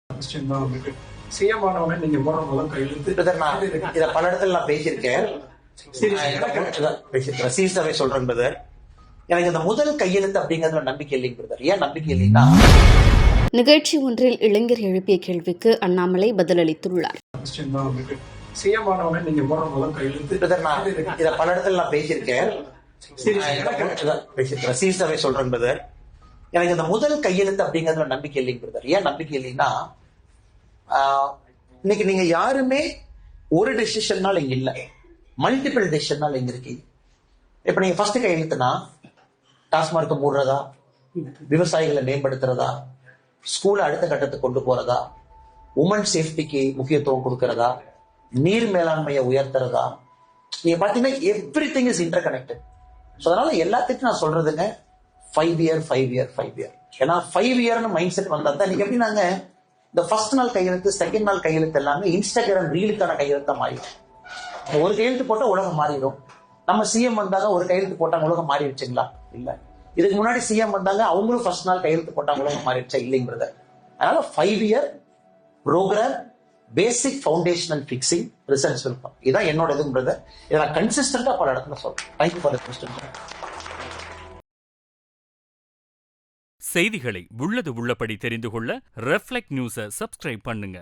Question தான் உங்களுக்கு CM ஆனவங்க நீங்க போற முதல் கையெழுத்து பிரதர், நான் இத பல இடத்துல நான் பேசியிருக்கேன். சீரியஸாவே சொல்றேன் பிரதர். எனக்கு இந்த முதல் கையெழுத்து அப்படிங்கறதுல நம்பிக்கை இல்லைங்க பிரதர். ஏன் நம்பிக்கை இல்லைன்னா, நிகழ்ச்சி ஒன்றில் இளைஞர் எழுப்பிய கேள்விக்கு அண்ணாமலை பதிலளித்துள்ளார். கொஸ்டின் தான் உங்களுக்கு சிஎம் ஆனவங்க நீங்க போற முதல் கையெழுத்து பிரதர், நான் இத பல இடத்துல நான் பேசியிருக்கேன். சீரியஸாவே சொல்றேன் பிரதர். எனக்கு இந்த முதல் கையெழுத்து அப்படிங்கறதுல நம்பிக்கை இல்லைங்க பிரதர். ஏன் நம்பிக்கை இல்லைன்னா, இன்னைக்கு நீங்க யாருமே ஒரு டெசிஷன்னால இங்க இல்ல, மல்டிபிள் டெசிஷன்னால இங்க இருக்கீங்க. இப்ப நீங்க ஃபர்ஸ்ட் கையெழுத்துனா டாஸ்மார்க்க மூடுறதா, விவசாயிகளை மேம்படுத்துறதா, ஸ்கூலை அடுத்த கட்டத்துக்கு கொண்டு போறதா, உமன் சேஃப்டிக்கு முக்கியத்துவம் கொடுக்கறதா, நீர் மேலாண்மையை உயர்த்துறதா, நீங்க பாத்தீங்கன்னா every thing is inter connected. அதனால எல்லாத்துக்கும் நான் சொல்றதுங்க 5 year 5 year 5 year. ஏன்னா 5 yearன்னு மைண்ட் செட் வந்தா தான் இன்னைக்கு எப்படி நாங்க இந்த ஃபர்ஸ்ட் நாள் கையெழுத்து, செகண்ட் நாள் கையெழுத்து எல்லாமே இன்ஸ்டாகிராம் ரீலுக்கான கையெழுத்தா மாறிடும். ஒரு கையெழுத்து போட்டா உலகம் மாறிடும். நம்ம சிஎம் வந்தாங்க, ஒரு கையெழுத்து போட்டாங்க, உலகம் மாறிடுச்சுங்களா? இல்ல. இதுக்கு முன்னாடி சிஎம் வந்தாங்க, அவங்களும் ஃபர்ஸ்ட் நாள் கையெழுத்து போட்டாங்க, உலகம் மாறிடுச்சா? இல்லைங்கிறத. அதனால 5 year ப்ரோக்ராம், பேசிக் ஃபவுண்டேஷனல் ஃபிக்ஸிங், ரிசல்ட்ஸ் இருக்கும். இதான் என்னோட இதுங்கிறத. இதை நான் கன்சிஸ்டன்டா பல இடத்துல சொல்றேன். Thank you for the question. செய்திகளை உள்ளது உள்ளபடி தெரிந்து கொள்ள ரெஃப்ளெக்ட் நியூஸை சப்ஸ்கிரைப் பண்ணுங்க.